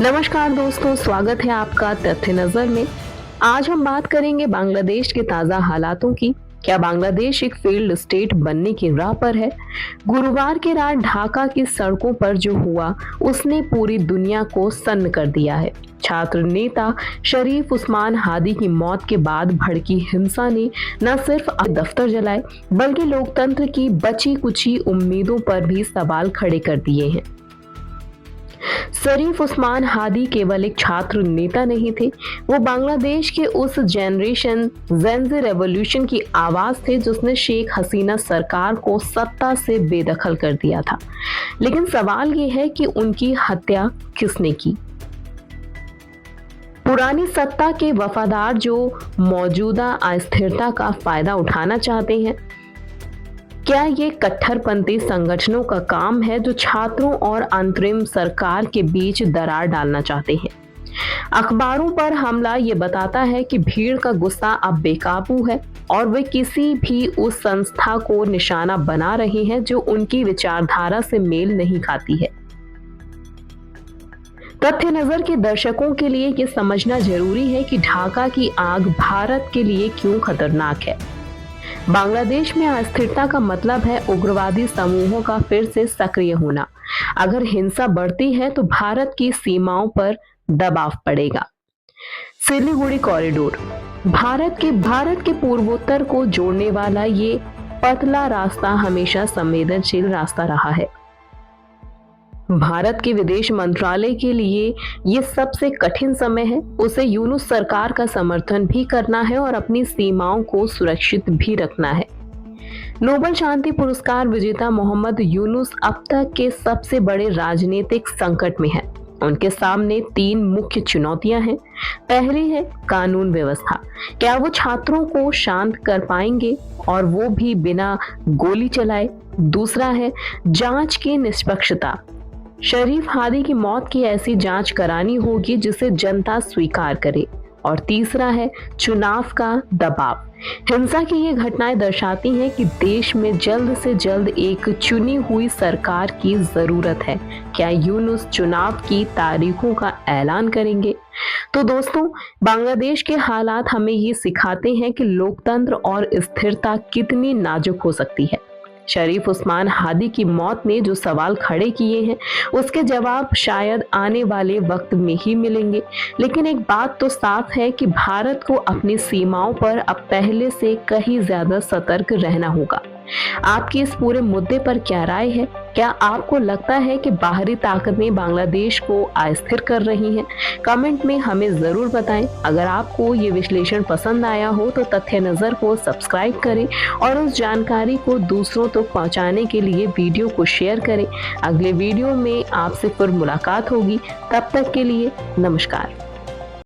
नमस्कार दोस्तों, स्वागत है आपका तथ्य नजर में। आज हम बात करेंगे बांग्लादेश के ताजा हालातों की। क्या बांग्लादेश एक फेल्ड स्टेट बनने की राह पर है? गुरुवार की रात ढाका की सड़कों पर जो हुआ उसने पूरी दुनिया को सन्न कर दिया है। छात्र नेता शरीफ उस्मान हादी की मौत के बाद भड़की हिंसा ने न सिर्फ दफ्तर जलाए बल्कि लोकतंत्र की बची कुची उम्मीदों पर भी सवाल खड़े कर दिए हैं। शरीफ उस्मान हादी केवल एक छात्र नेता नहीं थे, वो बांग्लादेश के उस जनरेशन ज़ेन रेवोल्यूशन की आवाज थे जिसने शेख हसीना सरकार को सत्ता से बेदखल कर दिया था। लेकिन सवाल ये है कि उनकी हत्या किसने की? पुरानी सत्ता के वफादार जो मौजूदा अस्थिरता का फायदा उठाना चाहते हैं। क्या ये कट्टरपंथी संगठनों का काम है जो छात्रों और अंतरिम सरकार के बीच दरार डालना चाहते हैं? अखबारों पर हमला ये बताता है कि भीड़ का गुस्सा अब बेकाबू है और वे किसी भी उस संस्था को निशाना बना रहे हैं जो उनकी विचारधारा से मेल नहीं खाती है। तथ्य नजर के दर्शकों के लिए ये समझना जरूरी है कि ढाका की आग भारत के लिए क्यों खतरनाक है। बांग्लादेश में अस्थिरता का मतलब है उग्रवादी समूहों का फिर से सक्रिय होना। अगर हिंसा बढ़ती है तो भारत की सीमाओं पर दबाव पड़ेगा। सिलीगुड़ी कॉरिडोर भारत के पूर्वोत्तर को जोड़ने वाला ये पतला रास्ता हमेशा संवेदनशील रास्ता रहा है। भारत के विदेश मंत्रालय के लिए ये सबसे कठिन समय है। उसे यूनुस सरकार का समर्थन भी करना है और अपनी सीमाओं को सुरक्षित भी रखना है। नोबेल शांति पुरस्कार विजेता मोहम्मद यूनुस अब तक के सबसे बड़े राजनीतिक संकट में हैं। उनके सामने 3 मुख्य चुनौतियां हैं। पहली है कानून व्यवस्था। क्या वो छात्रों को शांत कर पाएंगे और वो भी बिना गोली चलाए? दूसरा है जांच की निष्पक्षता। शरीफ हादी की मौत की ऐसी जांच करानी होगी जिसे जनता स्वीकार करे। और तीसरा है चुनाव का दबाव। हिंसा की ये घटनाएं दर्शाती हैं कि देश में जल्द से जल्द एक चुनी हुई सरकार की जरूरत है। क्या यूनुस चुनाव की तारीखों का ऐलान करेंगे? तो दोस्तों, बांग्लादेश के हालात हमें ये सिखाते हैं कि लोकतंत्र और स्थिरता कितनी नाजुक हो सकती है। शरीफ उस्मान हादी की मौत ने जो सवाल खड़े किए हैं उसके जवाब शायद आने वाले वक्त में ही मिलेंगे। लेकिन एक बात तो साफ है कि भारत को अपनी सीमाओं पर अब पहले से कहीं ज्यादा सतर्क रहना होगा। आपकी इस पूरे मुद्दे पर क्या राय है? क्या आपको लगता है कि बाहरी ताकतें बांग्लादेश को अस्थिर कर रही हैं? कमेंट में हमें जरूर बताएं। अगर आपको ये विश्लेषण पसंद आया हो तो तथ्य नजर को सब्सक्राइब करें और उस जानकारी को दूसरों तक पहुंचाने के लिए वीडियो को शेयर करें। अगले वीडियो में आपसे फिर मुलाकात होगी। तब तक के लिए नमस्कार।